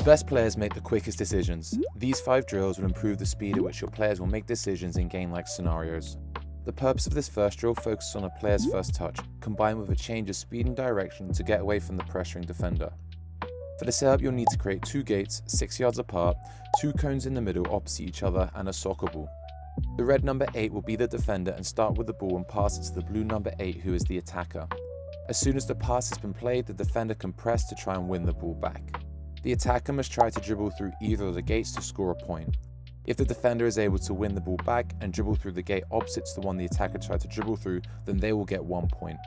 The best players make the quickest decisions. These 5 drills will improve the speed at which your players will make decisions in game-like scenarios. The purpose of this first drill focuses on a player's first touch, combined with a change of speed and direction to get away from the pressuring defender. For the setup, you'll need to create 2 gates 6 yards apart, 2 cones in the middle opposite each other, and a soccer ball. The red number 8 will be the defender and start with the ball and pass it to the blue number 8, who is the attacker. As soon as the pass has been played, the defender can press to try and win the ball back. The attacker must try to dribble through either of the gates to score a point. If the defender is able to win the ball back and dribble through the gate opposite to the one the attacker tried to dribble through, then they will get 1 point.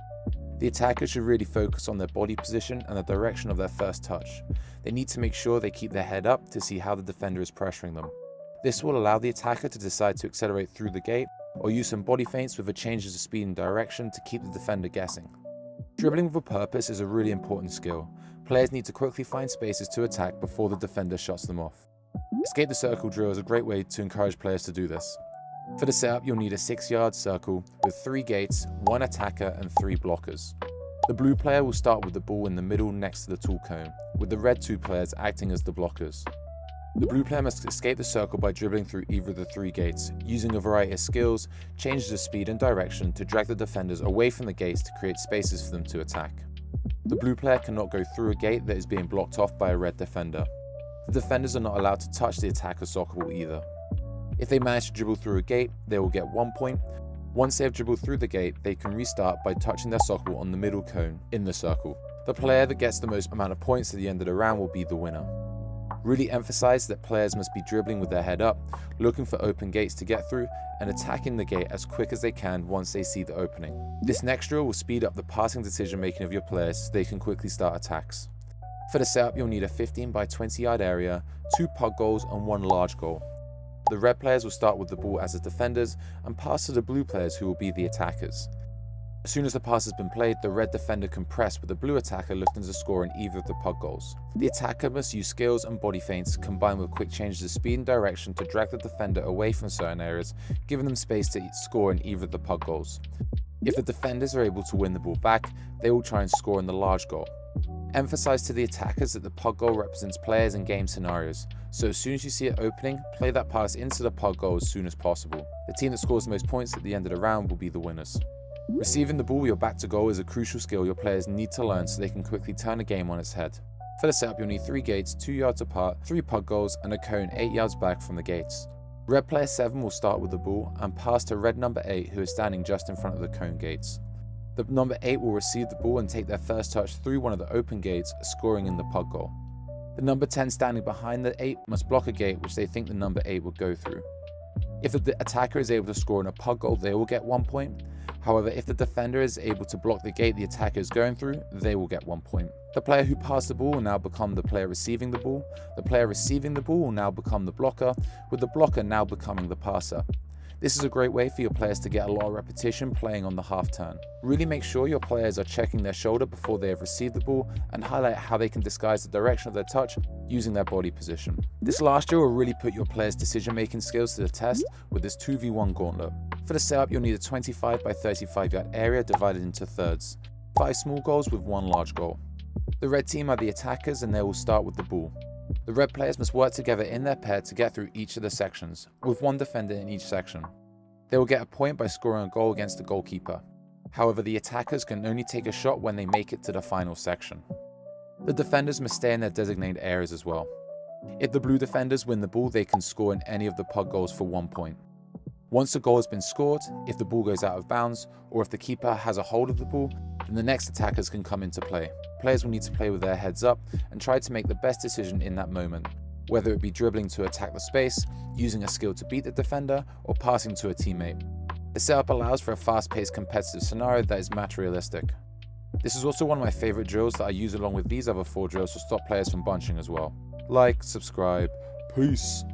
The attacker should really focus on their body position and the direction of their first touch. They need to make sure they keep their head up to see how the defender is pressuring them. This will allow the attacker to decide to accelerate through the gate or use some body feints with a changes of speed and direction to keep the defender guessing. Dribbling with a purpose is a really important skill. Players need to quickly find spaces to attack before the defender shuts them off. Escape the circle drill is a great way to encourage players to do this. For the setup, you'll need a 6-yard circle with 3 gates, 1 attacker and 3 blockers. The blue player will start with the ball in the middle next to the tall cone, with the red 2 players acting as the blockers. The blue player must escape the circle by dribbling through either of the 3 gates, using a variety of skills, changes of speed and direction to drag the defenders away from the gates to create spaces for them to attack. The blue player cannot go through a gate that is being blocked off by a red defender. The defenders are not allowed to touch the attacker's soccer ball either. If they manage to dribble through a gate, they will get 1 point. Once they have dribbled through the gate, they can restart by touching their soccer ball on the middle cone in the circle. The player that gets the most amount of points at the end of the round will be the winner. Really emphasize that players must be dribbling with their head up, looking for open gates to get through, and attacking the gate as quick as they can once they see the opening. This next drill will speed up the passing decision making of your players so they can quickly start attacks. For the setup, you'll need a 15 by 20 yard area, 2 puck goals and 1 large goal. The red players will start with the ball as the defenders and pass to the blue players, who will be the attackers. As soon as the pass has been played, the red defender can press with the blue attacker looking to score in either of the puck goals. The attacker must use skills and body feints combined with quick changes of speed and direction to drag the defender away from certain areas, giving them space to score in either of the puck goals. If the defenders are able to win the ball back, they will try and score in the large goal. Emphasize to the attackers that the puck goal represents players and game scenarios, so as soon as you see it opening, play that pass into the puck goal as soon as possible. The team that scores the most points at the end of the round will be the winners. Receiving the ball with your back to goal is a crucial skill your players need to learn so they can quickly turn a game on its head. For the setup, you'll need 3 gates 2 yards apart, 3 puck goals and a cone 8 yards back from the gates. Red player 7 will start with the ball and pass to red number 8, who is standing just in front of the cone gates. The number 8 will receive the ball and take their first touch through one of the open gates, scoring in the puck goal. The number 10 standing behind the 8 must block a gate which they think the number 8 will go through. If the attacker is able to score in a puck goal, they will get 1 point. However, if the defender is able to block the gate the attacker is going through, they will get 1 point. The player who passed the ball will now become the player receiving the ball. The player receiving the ball will now become the blocker, with the blocker now becoming the passer. This is a great way for your players to get a lot of repetition playing on the half turn. Really make sure your players are checking their shoulder before they have received the ball and highlight how they can disguise the direction of their touch using their body position. This last drill will really put your players' decision making skills to the test with this 2v1 gauntlet. For the setup, you'll need a 25 by 35 yard area divided into thirds, 5 small goals with 1 large goal. The red team are the attackers and they will start with the ball. The red players must work together in their pair to get through each of the sections, with 1 defender in each section. They will get a point by scoring a goal against the goalkeeper. However, the attackers can only take a shot when they make it to the final section. The defenders must stay in their designated areas as well. If the blue defenders win the ball, they can score in any of the puck goals for 1 point. Once a goal has been scored, if the ball goes out of bounds, or if the keeper has a hold of the ball, then the next attackers can come into play. Players will need to play with their heads up and try to make the best decision in that moment, whether it be dribbling to attack the space, using a skill to beat the defender, or passing to a teammate. The setup allows for a fast-paced competitive scenario that is match realistic. This is also one of my favorite drills that I use along with these other 4 drills to stop players from bunching as well. Like, subscribe, peace.